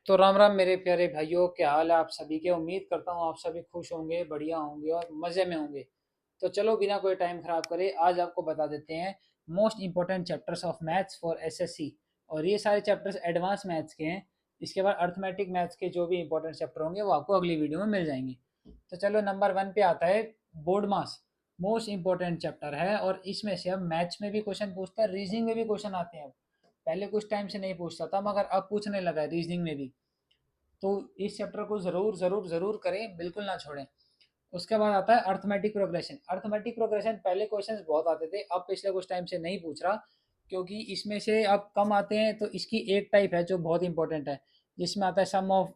तो राम राम मेरे प्यारे भाइयों, क्या हाल है आप सभी के। उम्मीद करता हूँ आप सभी खुश होंगे, बढ़िया होंगे और मज़े में होंगे। तो चलो बिना कोई टाइम खराब करे आज आपको बता देते हैं most important chapters of maths for SSC. और ये सारे चैप्टर्स एडवांस मैथ्स के हैं। इसके बाद अर्थमेटिक मैथ्स के जो भी इंपॉर्टेंट चैप्टर होंगे वो आपको अगली वीडियो में मिल जाएंगे। तो चलो नंबर 1 पे आता है बोर्ड मास। मोस्ट इंपॉर्टेंट चैप्टर है और इसमें से अब मैथ्स में भी क्वेश्चन पूछता है, रीजनिंग में भी क्वेश्चन आते हैं अब। पहले कुछ टाइम से नहीं पूछता था मगर अब पूछने लगा है रीजनिंग में भी। तो इस चैप्टर को ज़रूर ज़रूर ज़रूर करें, बिल्कुल ना छोड़ें। उसके बाद आता है अर्थमेटिक प्रोग्रेशन। अर्थमेटिक प्रोग्रेशन पहले क्वेश्चंस बहुत आते थे, अब पिछले कुछ टाइम से नहीं पूछ रहा क्योंकि इसमें से अब कम आते हैं। तो इसकी एक टाइप है जो बहुत इंपॉर्टेंट है, जिसमें आता है sum of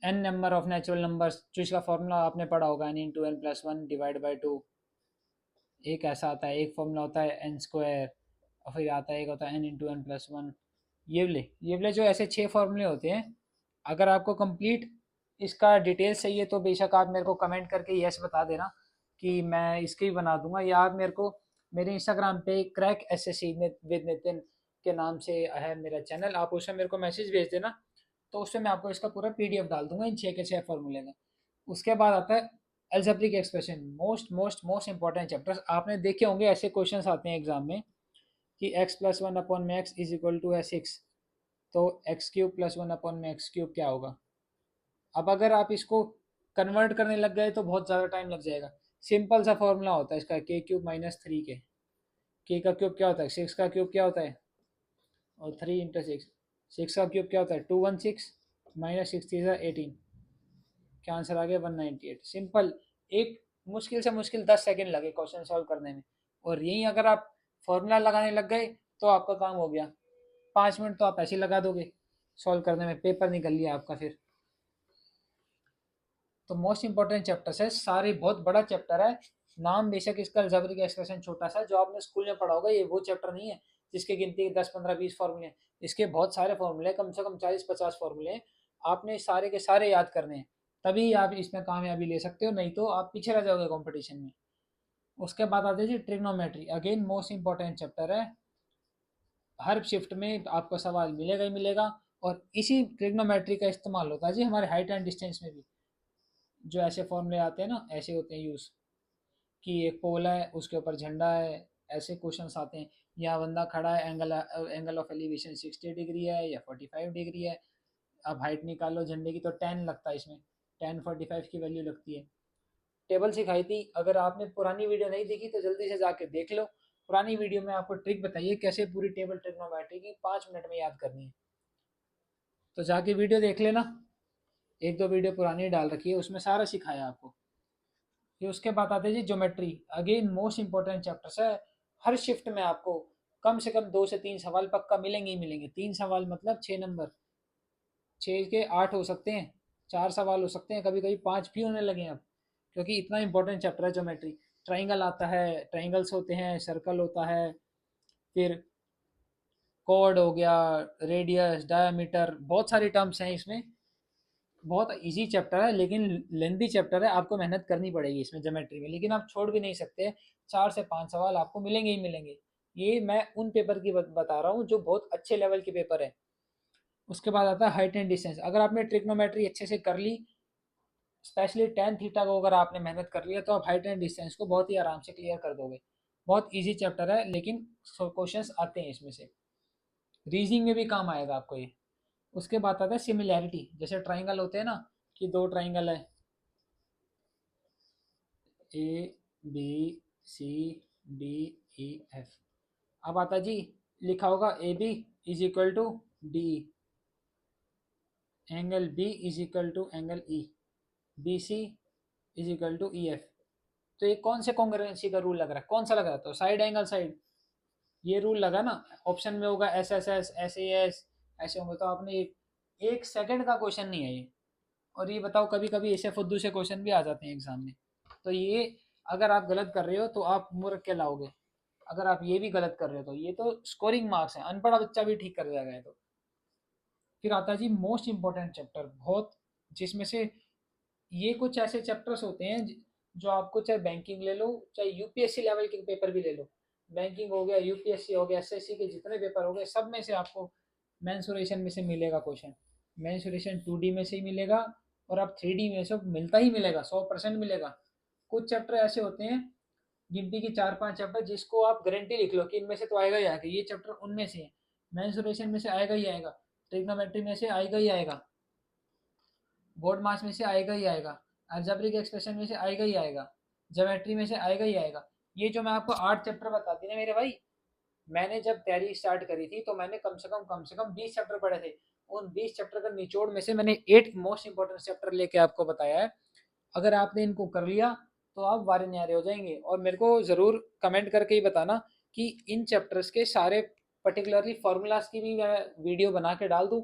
n number of natural numbers, जो इसका फॉर्मूला आपने पढ़ा होगा n into n plus one divide by two. एक ऐसा आता है, एक फॉर्मूला होता है एन स्क्वायर, और फिर आता है एक होता है n into n plus one. ये वाले जो ऐसे 6 फॉर्मूले होते हैं। अगर आपको कंप्लीट इसका डिटेल चाहिए तो बेशक आप मेरे को कमेंट करके यस बता देना कि मैं इसकी भी बना दूंगा, या आप मेरे को मेरे इंस्टाग्राम पे crack S S C with Nitin के नाम से है मेरा चैनल, आप उसमें मेरे को मैसेज भेज देना। तो उसमें मैं आपको इसका पूरा पीडीएफ डाल दूंगा इन 6 के 6 फॉर्मूले का। उसके बाद आता है algebraic expression. Most most most important chapters आपने देखे होंगे, ऐसे क्वेश्चंस आते हैं एग्जाम में कि एक्स प्लस वन अपॉन में एक्स इज इक्वल टू है 6। तो x cube plus one upon में एक्स क्यूब क्या होगा। अब अगर आप इसको कन्वर्ट करने लग गए तो बहुत ज़्यादा टाइम लग जाएगा। सिंपल सा फॉर्मूला होता है इसका, के क्यूब माइनस थ्री के का क्यूब क्या होता है, सिक्स का क्यूब क्या होता है, और थ्री इंटू सिक्स। सिक्स का क्यूब क्या होता है, 216 माइनस सिक्स थ्री 18। क्या आंसर आ गया, 198। सिंपल। एक मुश्किल से मुश्किल 10 सेकेंड लगे क्वेश्चन सॉल्व करने में, और यहीं अगर आप फॉर्मूला लगाने लग गए तो आपका काम हो गया। 5 मिनट तो आप ऐसे ही लगा दोगे सॉल्व करने में, पेपर निकल लिया आपका फिर। तो मोस्ट इंपॉर्टेंट चैप्टर्स है सारे, बहुत बड़ा चैप्टर है। नाम बेशक इसका अलजेब्रिक एक्सप्रेशन छोटा सा है, जो आपने स्कूल में पढ़ा होगा, ये वो चैप्टर नहीं है जिसके गिनती 10 15 20 फॉर्मूले हैं। इसके बहुत सारे फॉर्मूले, कम से कम 40 50 फॉर्मूले हैं। आपने सारे के सारे याद करने हैं, तभी आप इसमें कामयाबी ले सकते हो, नहीं तो आप पीछे रह जाओगे कंपटीशन में। उसके बाद आते जी trigonometry, again most important chapter है। हर शिफ्ट में आपको सवाल मिलेगा ही मिलेगा। और इसी ट्रिग्नोमेट्री का इस्तेमाल होता है जी हमारे हाइट एंड डिस्टेंस में भी। जो ऐसे फॉर्मूले आते हैं ना, ऐसे होते हैं यूज़, कि एक पोल है उसके ऊपर झंडा है, ऐसे क्वेश्चंस आते हैं। यहाँ बंदा खड़ा है, angle angle of elevation 60 degree है या 45 डिग्री है। अब हाइट निकालो झंडे की तो 10 लगता है इसमें, 10 45 की वैल्यू लगती है। टेबल सिखाई थी, अगर आपने पुरानी वीडियो नहीं देखी तो जल्दी से जाके देख लो। पुरानी वीडियो में आपको ट्रिक बताइए कैसे पूरी टेबल ट्रिग्नोमेट्री की 5 मिनट में याद करनी है। तो जाके वीडियो देख लेना, एक दो वीडियो पुरानी डाल रखी है, उसमें सारा सिखाया आपको। फिर उसके बाद आते हैं जी geometry, again most important chapters है। हर शिफ्ट में आपको कम से कम 2 से 3 सवाल पक्का मिलेंगे ही मिलेंगे। 3 सवाल मतलब 6 नंबर, 6 के 8 हो सकते हैं, 4 सवाल हो सकते हैं, कभी कभी 5 भी होने लगे हैं अब, क्योंकि इतना इंपॉर्टेंट चैप्टर है ज्योमेट्री। ट्राइंगल आता है, ट्राइंगल्स होते हैं, सर्कल होता है, फिर कॉर्ड हो गया, रेडियस, डायमीटर, बहुत सारी टर्म्स हैं इसमें। बहुत इजी चैप्टर है लेकिन लेंदी चैप्टर है, आपको मेहनत करनी पड़ेगी इसमें ज्योमेट्री में, लेकिन आप छोड़ भी नहीं सकते। 4 से 5 सवाल आपको मिलेंगे ही मिलेंगे। ये मैं उन पेपर की बता रहा हूँ जो बहुत अच्छे लेवल के पेपर है। उसके बाद आता है हाइट एंड डिस्टेंस। अगर आपने ट्रिग्नोमेट्री अच्छे से कर ली, स्पेशली टेन थीटा को अगर आपने मेहनत कर लिया, तो आप हाइट एंड डिस्टेंस को बहुत ही आराम से क्लियर कर दोगे। बहुत इजी चैप्टर है लेकिन क्वेश्चंस आते हैं इसमें से, रीजनिंग में भी काम आएगा आपको ये। उसके बाद आता है सिमिलैरिटी, जैसे ट्राइंगल होते हैं ना, कि दो ट्राइंगल है, A B C D E F. अब आता जी, लिखा होगा A B is equal to D, angle B is equal to angle E, B C is equal to E F. तो ये कौन से कॉन्ग्रुएंसी का रूल लग रहा है, कौन सा लग रहा है, तो साइड एंगल साइड, ये रूल लगा ना। ऑप्शन में होगा S S S S A S, ऐसे होंगे। तो आपने एक सेकंड का क्वेश्चन नहीं है ये। और ये बताओ, कभी कभी ऐसे फुद्दू से क्वेश्चन भी आ जाते हैं एग्जाम में। तो ये अगर आप गलत कर रहे हो तो आप मूर्ख के लाओगे। अगर आप ये भी गलत कर रहे हो तो ये तो स्कोरिंग मार्क्स हैं, अनपढ़ बच्चा भी ठीक कर जाएगा ये तो। फिर आता है जी मोस्ट इंपॉर्टेंट चैप्टर बहुत, जिसमें से ये कुछ ऐसे चैप्टर्स होते हैं जो आपको, चाहे बैंकिंग ले लो, चाहे यूपीएससी लेवल के पेपर भी ले लो, बैंकिंग हो गया, यूपीएससी हो गया, एसएससी के जितने पेपर हो गए, सब में से आपको मेंसुरेशन में से मिलेगा क्वेश्चन। मेंसुरेशन 2D में से ही मिलेगा, और अब 3D में से मिलता ही मिलेगा, 100% मिलेगा। कुछ चैप्टर ऐसे होते हैं, गिनती की 4-5 चैप्टर, जिसको आप गारंटी लिख लो कि इनमें से तो आएगा ही आएगा, ये चैप्टर उनमें से है। मेंसुरेशन में से आएगा ही आएगा, ट्रिग्नोमेट्री में से आएगा ही आएगा, बोर्ड मास में से आएगा ही आएगा, अलजेब्रिक एक्सप्रेशन में से आएगा ही आएगा, ज्योमेट्री में से आएगा ही आएगा। ये जो मैं आपको 8 चैप्टर बता दी ना मेरे भाई, मैंने जब तैयारी स्टार्ट करी थी तो मैंने कम से कम 20 चैप्टर पढ़े थे। उन 20 चैप्टर का निचोड़ में से मैंने 8 मोस्ट इंपॉर्टेंट चैप्टर लेके आपको बताया है। अगर आपने इनको कर लिया तो आप वारे न्यारे हो जाएंगे। और मेरे को ज़रूर कमेंट करके ही बताना कि इन चैप्टर्स के सारे पर्टिकुलरली फार्मूलाज की भी मैं वीडियो बना के डाल दूँ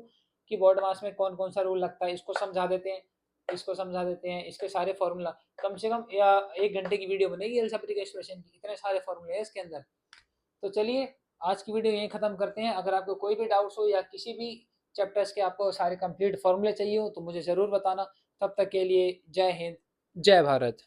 कि बोर्ड मास में कौन कौन सा रूल लगता है, इसको समझा देते हैं, इसको समझा देते हैं, इसके सारे फार्मूला। कम से कम या 1 घंटे की वीडियो बनेगी अलजेब्रिक एक्सप्रेशन की, इतने सारे फार्मूले हैं इसके अंदर। तो चलिए आज की वीडियो यहीं ख़त्म करते हैं। अगर आपको कोई भी डाउट्स हो या किसी भी चैप्टर्स के आपको सारे कंप्लीट फार्मूले चाहिए हो तो मुझे ज़रूर बताना। तब तक के लिए जय हिंद, जय भारत।